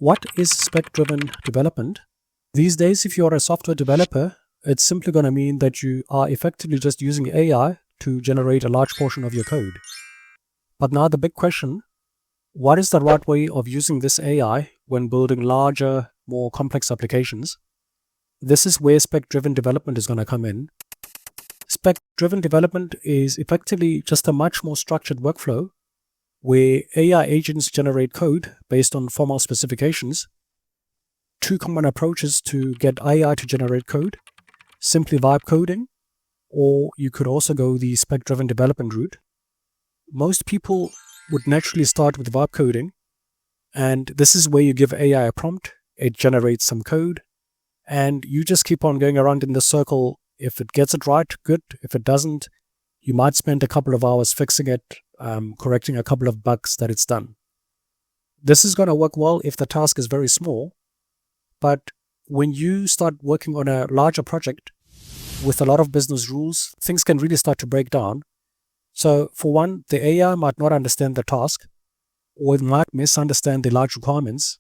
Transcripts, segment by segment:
What is spec-driven development? These days, if you're a software developer, it's simply going to mean that you are effectively just using AI to generate a large portion of your code. But now the big question, what is the right way of using this AI when building larger, more complex applications? This is where spec-driven development is going to come in. Spec-driven development is effectively just a much more structured workflow where AI agents generate code based on formal specifications. Two common approaches to get AI to generate code: simply vibe coding, or you could also go the spec-driven development route. Most people would naturally start with vibe coding, and this is where you give AI a prompt, it generates some code, and you just keep on going around in the circle. If it gets it right, good. If it doesn't, you might spend a couple of hours fixing it, correcting a couple of bugs that it's done. This is going to work well if the task is very small, but when you start working on a larger project with a lot of business rules, things can really start to break down. So for one, the AI might not understand the task, or it might misunderstand the large requirements.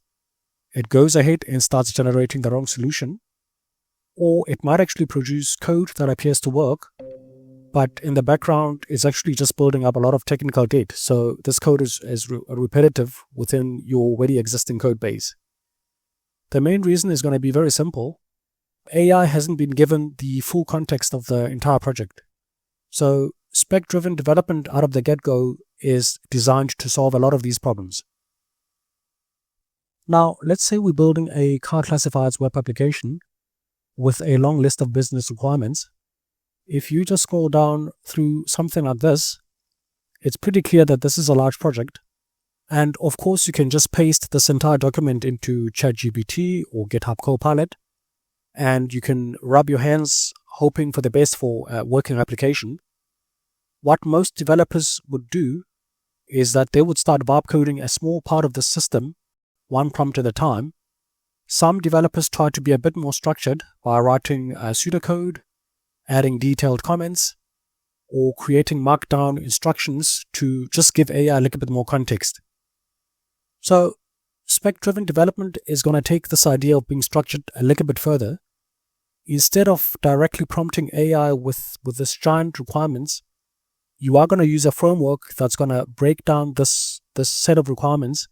It goes ahead and starts generating the wrong solution, or it might actually produce code that appears to work, but in the background is actually just building up a lot of technical debt. So this code is repetitive within your already existing code base. The main reason is going to be very simple. AI hasn't been given the full context of the entire project. So spec-driven development out of the get-go is designed to solve a lot of these problems. Now, let's say we're building a car classifieds web application with a long list of business requirements. If you just scroll down through something like this, it's pretty clear that this is a large project. And of course, you can just paste this entire document into ChatGPT or GitHub Copilot, and you can rub your hands hoping for the best for a working application. What most developers would do is that they would start vibe coding a small part of the system, one prompt at a time. Some developers try to be a bit more structured by writing pseudocode, adding detailed comments, or creating markdown instructions to just give AI a little bit more context. So spec-driven development is going to take this idea of being structured a little bit further. Instead of directly prompting AI with this giant requirements, you are going to use a framework that's going to break down this set of requirements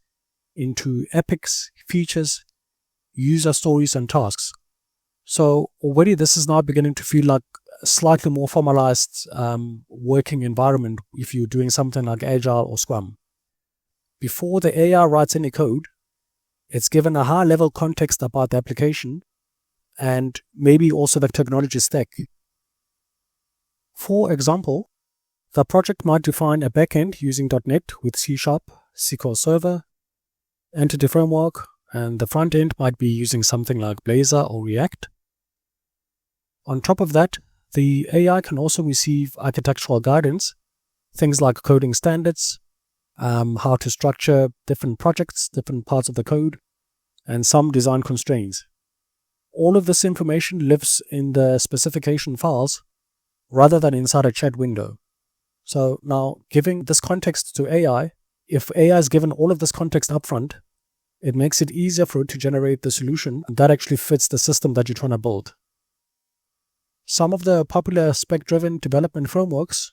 into epics, features, user stories, and tasks. So already this is now beginning to feel like a slightly more formalized working environment if you're doing something like Agile or Scrum. Before the AI writes any code, it's given a high-level context about the application and maybe also the technology stack. For example, the project might define a backend using .NET with C#, SQL Server, Entity Framework, and the front end might be using something like Blazor or React. On top of that, the AI can also receive architectural guidance, things like coding standards, how to structure different projects, different parts of the code, and some design constraints. All of this information lives in the specification files rather than inside a chat window. So now, giving this context to AI, if AI is given all of this context upfront, it makes it easier for it to generate the solution that actually fits the system that you're trying to build. Some of the popular spec-driven development frameworks,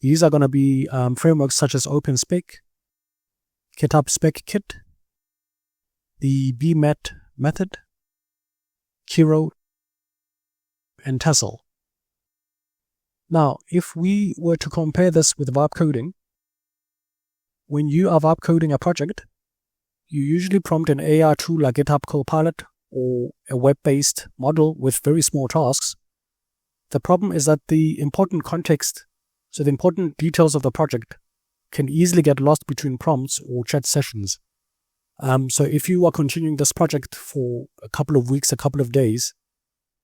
these are going to be frameworks such as OpenSpec, GitHub Spec Kit, the BMAT method, Kiro, and Tassel. Now, if we were to compare this with vibe coding, when you are vibe coding a project, you usually prompt an AI tool like GitHub Copilot or a web-based model with very small tasks. The problem is that the important context, so the important details of the project, can easily get lost between prompts or chat sessions. So if you are continuing this project for a couple of weeks, a couple of days,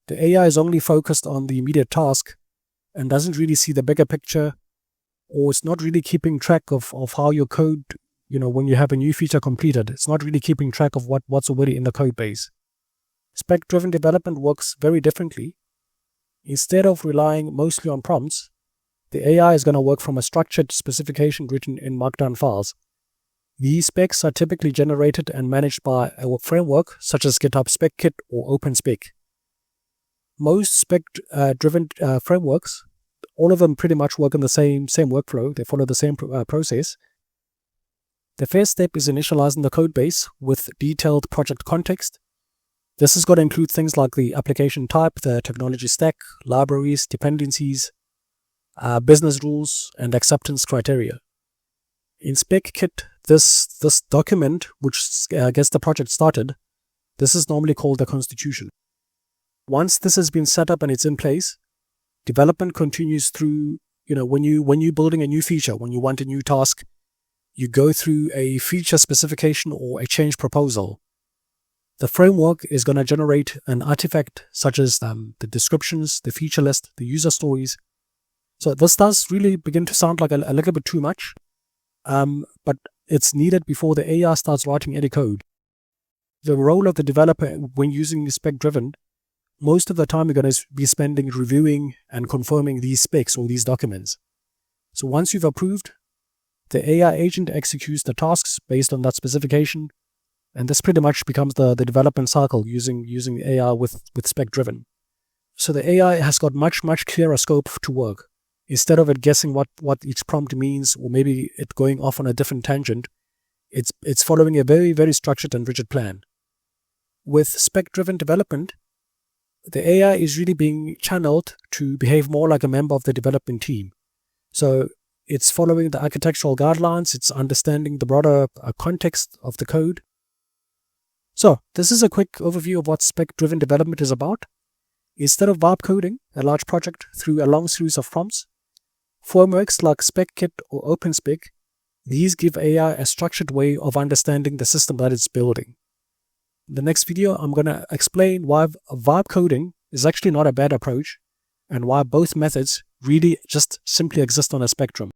the AI is only focused on the immediate task and doesn't really see the bigger picture, or it's not really keeping track of how your code, when you have a new feature completed, it's not really keeping track of what's already in the code base. Spec-driven development works very differently. Instead of relying mostly on prompts, the AI is going to work from a structured specification written in Markdown files. These specs are typically generated and managed by a framework such as GitHub Spec-Kit or OpenSpec. Most spec-driven frameworks, all of them pretty much work in the same workflow. They follow the same process. The first step is initializing the code base with detailed project context. This has got to include things like the application type, the technology stack, libraries, dependencies, business rules, and acceptance criteria. In Spec-Kit, this document, which gets the project started, this is normally called the constitution. Once this has been set up and it's in place, development continues through, when you're building a new feature, when you want a new task, you go through a feature specification or a change proposal. The framework is going to generate an artifact such as the descriptions, the feature list, the user stories. So this does really begin to sound like a little bit too much, but it's needed before the AI starts writing any code. The role of the developer when using spec-driven, most of the time you're going to be spending reviewing and confirming these specs or these documents. So once you've approved, the AI agent executes the tasks based on that specification, and this pretty much becomes the development cycle using AI with spec-driven. So the AI has got much clearer scope to work. Instead of it guessing what each prompt means, or maybe it going off on a different tangent, it's following a very structured and rigid plan. With spec-driven development, the AI is really being channeled to behave more like a member of the development team. So it's following the architectural guidelines, it's understanding the broader context of the code. So this is a quick overview of what spec-driven development is about. Instead of vibe coding a large project through a long series of prompts, frameworks like Spec-Kit or OpenSpec, these give AI a structured way of understanding the system that it's building. In the next video, I'm going to explain why vibe coding is actually not a bad approach and why both methods really just simply exist on a spectrum.